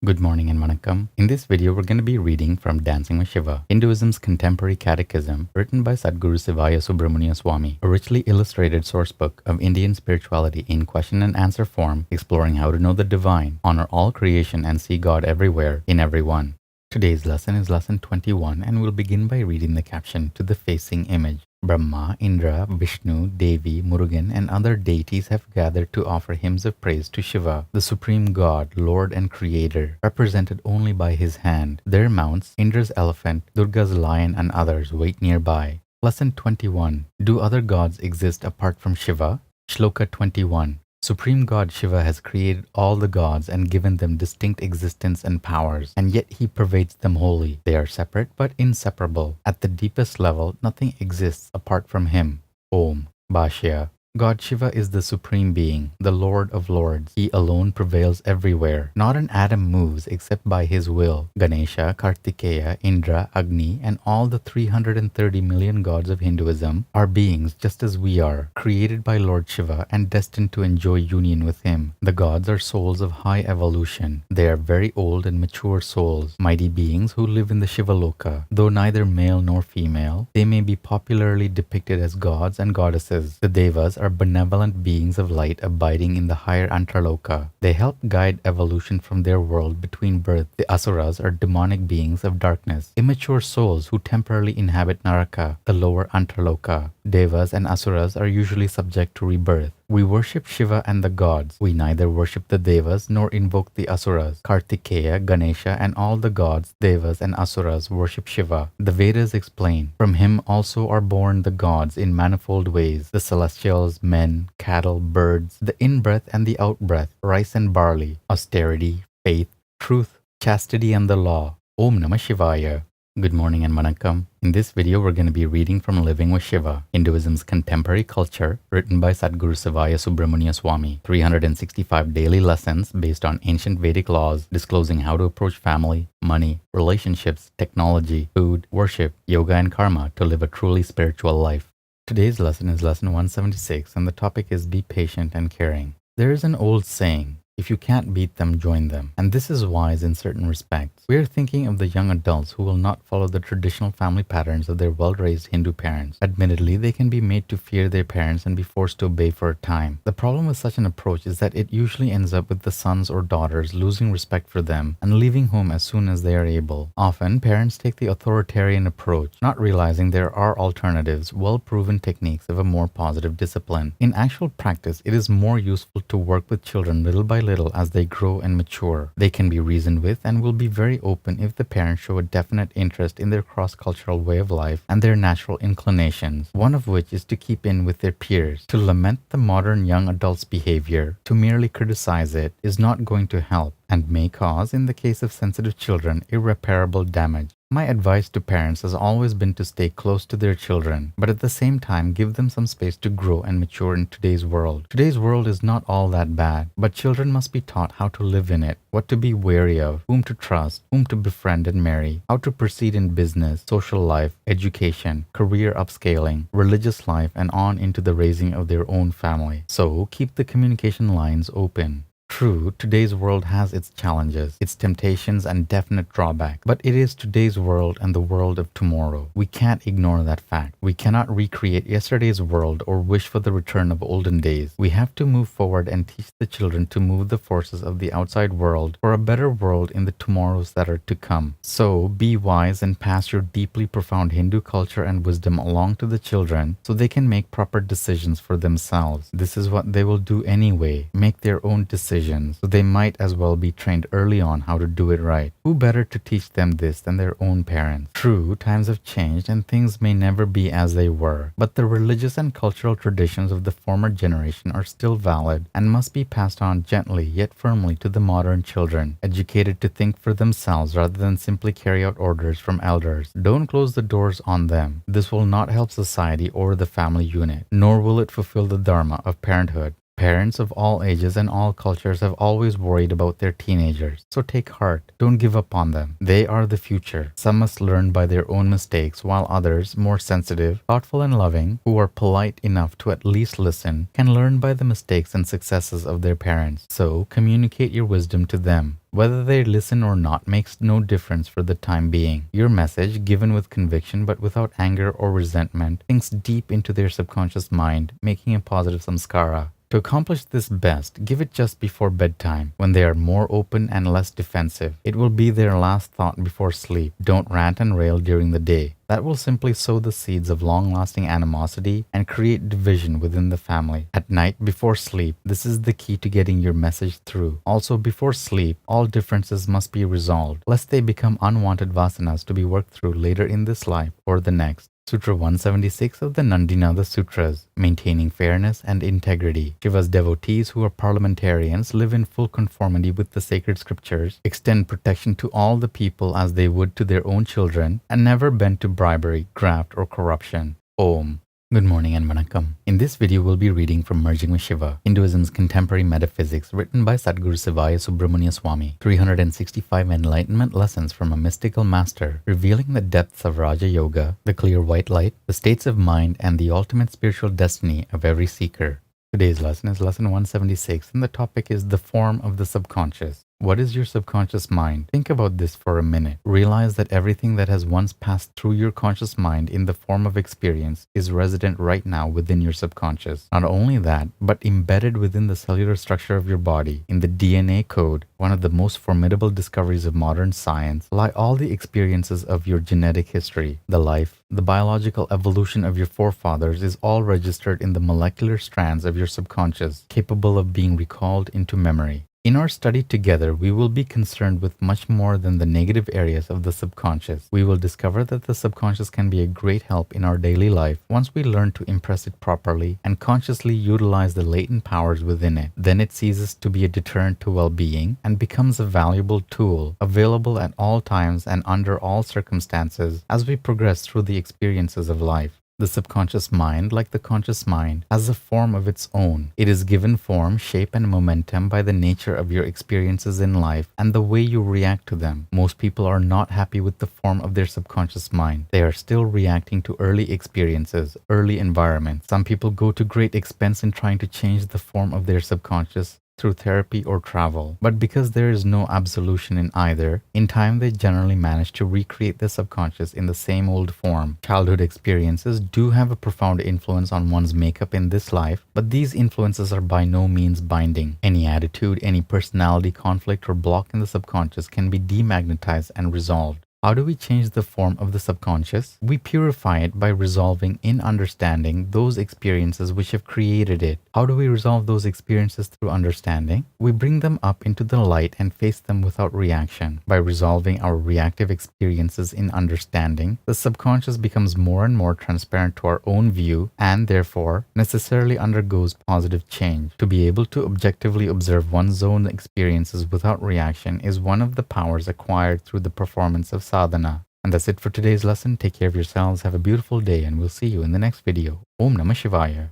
Good morning and vanakkam. In this video, we're going to be reading from Dancing with Shiva, Hinduism's contemporary catechism, written by Sadhguru Sivaya Subramania Swami, a richly illustrated sourcebook of Indian spirituality in question and answer form, exploring how to know the divine, honor all creation, and see God everywhere, in everyone. Today's lesson is lesson 21, and we'll begin by reading the caption to the facing image. Brahma, Indra, Vishnu, Devi, Murugan, and other deities have gathered to offer hymns of praise to Shiva, the supreme god, lord and creator, represented only by his hand. Their mounts, Indra's elephant, Durga's lion, and others wait nearby. Lesson 21. Do other gods exist apart from Shiva? Shloka 21. Supreme God Shiva has created all the gods and given them distinct existence and powers, and yet he pervades them wholly. They are separate but inseparable. At the deepest level, nothing exists apart from him. Om. Bhashya. God Shiva is the supreme being, the Lord of Lords. He alone prevails everywhere. Not an atom moves except by his will. Ganesha, Kartikeya, Indra, Agni, and all the 330 million gods of Hinduism are beings just as we are, created by Lord Shiva and destined to enjoy union with him. The gods are souls of high evolution. They are very old and mature souls, mighty beings who live in the Shivaloka. Though neither male nor female, they may be popularly depicted as gods and goddesses. The Devas are benevolent beings of light abiding in the higher Antarloka. They help guide evolution from their world between birth. The Asuras are demonic beings of darkness, immature souls who temporarily inhabit Naraka, the lower Antarloka. Devas and Asuras are usually subject to rebirth. We worship Shiva and the gods. We neither worship the Devas nor invoke the Asuras. Kartikeya, Ganesha, and all the gods, Devas, and Asuras worship Shiva. The Vedas explain, from him also are born the gods in manifold ways, the celestials, men, cattle, birds, the in-breath and the out-breath, rice and barley, austerity, faith, truth, chastity, and the law. Om Namah Shivaya. Good morning and vanakkam. In this video, we're going to be reading from Living with Shiva, Hinduism's contemporary culture, written by Sadhguru Sivaya Subramania Swami. 365 daily lessons based on ancient Vedic laws, disclosing how to approach family, money, relationships, technology, food, worship, yoga, and karma to live a truly spiritual life. Today's lesson is lesson 176, and the topic is be patient and caring. There is an old saying, if you can't beat them, join them. And this is wise in certain respects. We are thinking of the young adults who will not follow the traditional family patterns of their well-raised Hindu parents. Admittedly, they can be made to fear their parents and be forced to obey for a time. The problem with such an approach is that it usually ends up with the sons or daughters losing respect for them and leaving home as soon as they are able. Often, parents take the authoritarian approach, not realizing there are alternatives, well-proven techniques of a more positive discipline. In actual practice, it is more useful to work with children little by little as they grow and mature. They can be reasoned with and will be very open if the parents show a definite interest in their cross-cultural way of life and their natural inclinations, one of which is to keep in with their peers. To lament the modern young adult's behavior, to merely criticize it, is not going to help and may cause, in the case of sensitive children, irreparable damage. My advice to parents has always been to stay close to their children, but at the same time give them some space to grow and mature in today's world. Today's world is not all that bad, but children must be taught how to live in it, what to be wary of, whom to trust, whom to befriend and marry, how to proceed in business, social life, education, career upscaling, religious life, and on into the raising of their own family. So keep the communication lines open. True, today's world has its challenges, its temptations and definite drawbacks, but it is today's world and the world of tomorrow. We can't ignore that fact. We cannot recreate yesterday's world or wish for the return of olden days. We have to move forward and teach the children to move the forces of the outside world for a better world in the tomorrows that are to come. So, be wise and pass your deeply profound Hindu culture and wisdom along to the children so they can make proper decisions for themselves. This is what they will do anyway, make their own decisions. So they might as well be trained early on how to do it right. Who better to teach them this than their own parents? True, times have changed and things may never be as they were, but the religious and cultural traditions of the former generation are still valid and must be passed on gently yet firmly to the modern children, educated to think for themselves rather than simply carry out orders from elders. Don't close the doors on them. This will not help society or the family unit, nor will it fulfill the dharma of parenthood. Parents of all ages and all cultures have always worried about their teenagers. So take heart. Don't give up on them. They are the future. Some must learn by their own mistakes, while others, more sensitive, thoughtful, and loving, who are polite enough to at least listen, can learn by the mistakes and successes of their parents. So communicate your wisdom to them. Whether they listen or not makes no difference for the time being. Your message, given with conviction but without anger or resentment, sinks deep into their subconscious mind, making a positive samskara. To accomplish this best, give it just before bedtime, when they are more open and less defensive. It will be their last thought before sleep. Don't rant and rail during the day. That will simply sow the seeds of long-lasting animosity and create division within the family. At night, before sleep, this is the key to getting your message through. Also, before sleep, all differences must be resolved, lest they become unwanted vasanas to be worked through later in this life or the next. Sutra 176 of the Nandinada Sutras, maintaining fairness and integrity. Shiva's devotees, who are parliamentarians, live in full conformity with the sacred scriptures, extend protection to all the people as they would to their own children, and never bend to bribery, graft, or corruption. Om. Good morning and vanakkam. In this video, we'll be reading from Merging with Shiva, Hinduism's Contemporary Metaphysics, written by Sadguru Sivaya Subramania Swami. 365 enlightenment lessons from a mystical master, revealing the depths of Raja Yoga, the clear white light, the states of mind, and the ultimate spiritual destiny of every seeker. Today's lesson is lesson 176, and the topic is the form of the subconscious. What is your subconscious mind? Think about this for a minute. Realize that everything that has once passed through your conscious mind in the form of experience is resident right now within your subconscious. Not only that, but embedded within the cellular structure of your body, in the DNA code, one of the most formidable discoveries of modern science, lie all the experiences of your genetic history. The life, the biological evolution of your forefathers is all registered in the molecular strands of your subconscious, capable of being recalled into memory. In our study together, we will be concerned with much more than the negative areas of the subconscious. We will discover that the subconscious can be a great help in our daily life once we learn to impress it properly and consciously utilize the latent powers within it. Then it ceases to be a deterrent to well-being and becomes a valuable tool, available at all times and under all circumstances as we progress through the experiences of life. The subconscious mind, like the conscious mind, has a form of its own. It is given form, shape, and momentum by the nature of your experiences in life and the way you react to them. Most people are not happy with the form of their subconscious mind. They are still reacting to early experiences, early environments. Some people go to great expense in trying to change the form of their subconscious through therapy or travel. But because there is no absolution in either, in time they generally manage to recreate the subconscious in the same old form. Childhood experiences do have a profound influence on one's makeup in this life, but these influences are by no means binding. Any attitude, any personality conflict or block in the subconscious can be demagnetized and resolved. How do we change the form of the subconscious? We purify it by resolving in understanding those experiences which have created it. How do we resolve those experiences through understanding? We bring them up into the light and face them without reaction. By resolving our reactive experiences in understanding, the subconscious becomes more and more transparent to our own view and therefore necessarily undergoes positive change. To be able to objectively observe one's own experiences without reaction is one of the powers acquired through the performance of sadhana. And that's it for today's lesson. Take care of yourselves, have a beautiful day, and we'll see you in the next video. Om Namah Shivaya.